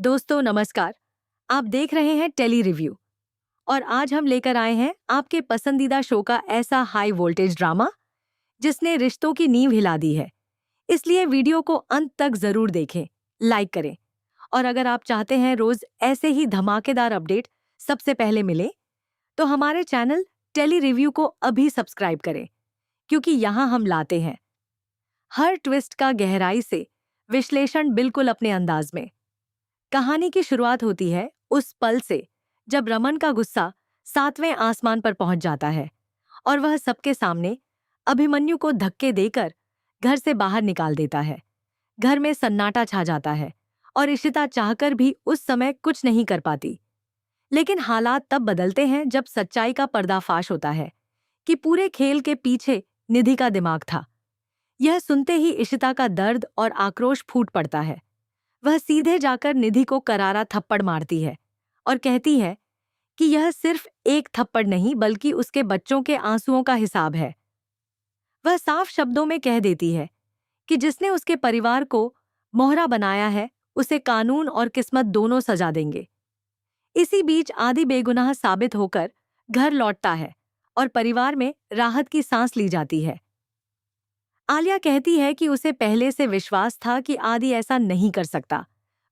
दोस्तों नमस्कार। आप देख रहे हैं टेली रिव्यू और आज हम लेकर आए हैं आपके पसंदीदा शो का ऐसा हाई वोल्टेज ड्रामा जिसने रिश्तों की नींव हिला दी है। इसलिए वीडियो को अंत तक जरूर देखें, लाइक करें और अगर आप चाहते हैं रोज ऐसे ही धमाकेदार अपडेट सबसे पहले मिले तो हमारे चैनल टेली रिव्यू को अभी सब्सक्राइब करें, क्योंकि यहाँ हम लाते हैं हर ट्विस्ट का गहराई से विश्लेषण बिल्कुल अपने अंदाज में। कहानी की शुरुआत होती है उस पल से जब रमन का गुस्सा 7वें आसमान पर पहुंच जाता है और वह सबके सामने अभिमन्यु को धक्के देकर घर से बाहर निकाल देता है। घर में सन्नाटा छा जाता है और इशिता चाहकर भी उस समय कुछ नहीं कर पाती। लेकिन हालात तब बदलते हैं जब सच्चाई का पर्दाफाश होता है कि पूरे खेल के पीछे निधि का दिमाग था। यह सुनते ही इशिता का दर्द और आक्रोश फूट पड़ता है। वह सीधे जाकर निधि को करारा थप्पड़ मारती है और कहती है कि यह सिर्फ एक थप्पड़ नहीं बल्कि उसके बच्चों के आंसुओं का हिसाब है। वह साफ शब्दों में कह देती है कि जिसने उसके परिवार को मोहरा बनाया है उसे कानून और किस्मत दोनों सजा देंगे। इसी बीच आदि बेगुनाह साबित होकर घर लौटता है और परिवार में राहत की सांस ली जाती है। आलिया कहती है कि उसे पहले से विश्वास था कि आदि ऐसा नहीं कर सकता,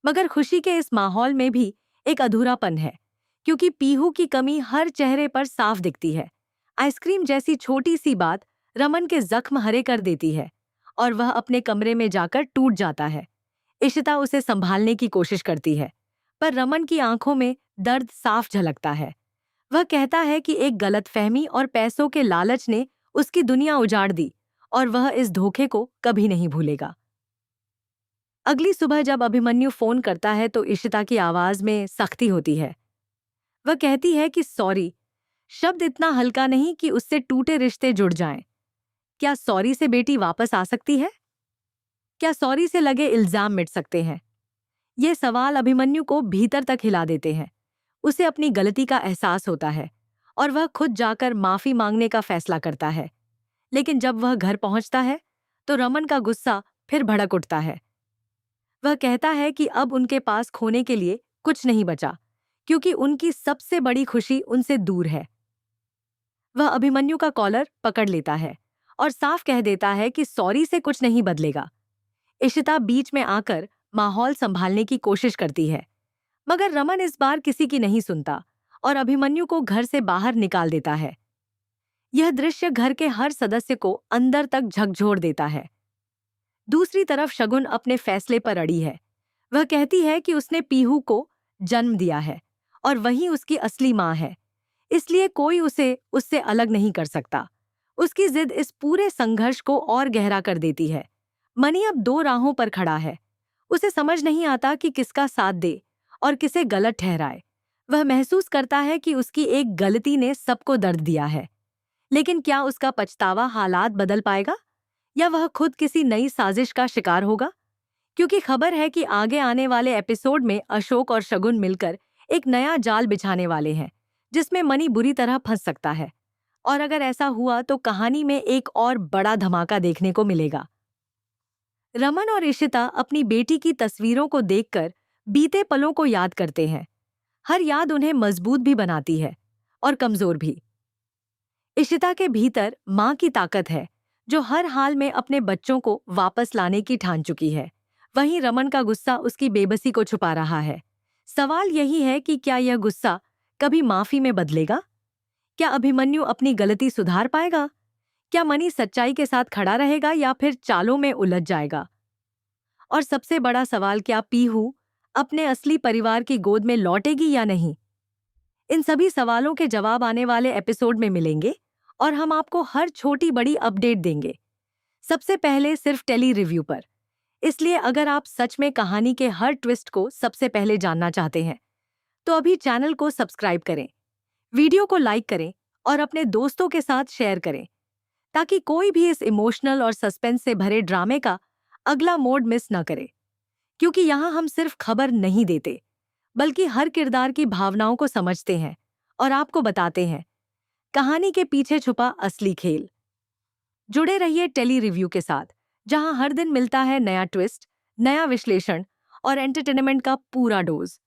मगर खुशी के इस माहौल में भी एक अधूरापन है, क्योंकि पीहू की कमी हर चेहरे पर साफ दिखती है। आइसक्रीम जैसी छोटी सी बात रमन के जख्म हरे कर देती है और वह अपने कमरे में जाकर टूट जाता है। इशिता उसे संभालने की कोशिश करती है, पर रमन की आंखों में दर्द साफ झलकता है। वह कहता है कि एक गलतफहमी और पैसों के लालच ने उसकी दुनिया उजाड़ दी और वह इस धोखे को कभी नहीं भूलेगा। अगली सुबह जब अभिमन्यु फोन करता है तो इशिता की आवाज में सख्ती होती है। वह कहती है कि सॉरी शब्द इतना हल्का नहीं कि उससे टूटे रिश्ते जुड़ जाएं। क्या सॉरी से बेटी वापस आ सकती है? क्या सॉरी से लगे इल्जाम मिट सकते हैं? ये सवाल अभिमन्यु को भीतर तक हिला देते हैं। उसे अपनी गलती का एहसास होता है और वह खुद जाकर माफी मांगने का फैसला करता है। लेकिन जब वह घर पहुंचता है तो रमन का गुस्सा फिर भड़क उठता है। वह कहता है कि अब उनके पास खोने के लिए कुछ नहीं बचा, क्योंकि उनकी सबसे बड़ी खुशी उनसे दूर है। वह अभिमन्यु का कॉलर पकड़ लेता है और साफ कह देता है कि सॉरी से कुछ नहीं बदलेगा। इशिता बीच में आकर माहौल संभालने की कोशिश करती है, मगर रमन इस बार किसी की नहीं सुनता और अभिमन्यु को घर से बाहर निकाल देता है। यह दृश्य घर के हर सदस्य को अंदर तक झकझोर देता है। दूसरी तरफ शगुन अपने फैसले पर अड़ी है। वह कहती है कि उसने पीहू को जन्म दिया है और वही उसकी असली माँ है, इसलिए कोई उसे उससे अलग नहीं कर सकता। उसकी जिद इस पूरे संघर्ष को और गहरा कर देती है। मनी अब दो राहों पर खड़ा है। उसे समझ नहीं आता कि किसका साथ दे और किसे गलत ठहराए। वह महसूस करता है कि उसकी एक गलती ने सबको दर्द दिया है, लेकिन क्या उसका पछतावा हालात बदल पाएगा या वह खुद किसी नई साजिश का शिकार होगा? क्योंकि खबर है कि आगे आने वाले एपिसोड में अशोक और शगुन मिलकर एक नया जाल बिछाने वाले हैं, जिसमें मनी बुरी तरह फंस सकता है। और अगर ऐसा हुआ तो कहानी में एक और बड़ा धमाका देखने को मिलेगा। रमन और इशिता अपनी बेटी की तस्वीरों को देखकर बीते पलों को याद करते हैं। हर याद उन्हें मजबूत भी बनाती है और कमजोर भी। इशिता के भीतर माँ की ताकत है, जो हर हाल में अपने बच्चों को वापस लाने की ठान चुकी है। वहीं रमन का गुस्सा उसकी बेबसी को छुपा रहा है। सवाल यही है कि क्या यह गुस्सा कभी माफी में बदलेगा? क्या अभिमन्यु अपनी गलती सुधार पाएगा? क्या मनी सच्चाई के साथ खड़ा रहेगा या फिर चालों में उलझ जाएगा? और सबसे बड़ा सवाल, क्या पीहू अपने असली परिवार की गोद में लौटेगी या नहीं? इन सभी सवालों के जवाब आने वाले एपिसोड में मिलेंगे और हम आपको हर छोटी बड़ी अपडेट देंगे, सबसे पहले सिर्फ टेली रिव्यू पर। इसलिए अगर आप सच में कहानी के हर ट्विस्ट को सबसे पहले जानना चाहते हैं तो अभी चैनल को सब्सक्राइब करें, वीडियो को लाइक करें और अपने दोस्तों के साथ शेयर करें, ताकि कोई भी इस इमोशनल और सस्पेंस से भरे ड्रामे का अगला मोड मिस न करे। क्योंकि यहाँ हम सिर्फ खबर नहीं देते, बल्कि हर किरदार की भावनाओं को समझते हैं और आपको बताते हैं कहानी के पीछे छुपा असली खेल। जुड़े रहिए टेली रिव्यू के साथ, जहां हर दिन मिलता है नया ट्विस्ट, नया विश्लेषण और एंटरटेनमेंट का पूरा डोज।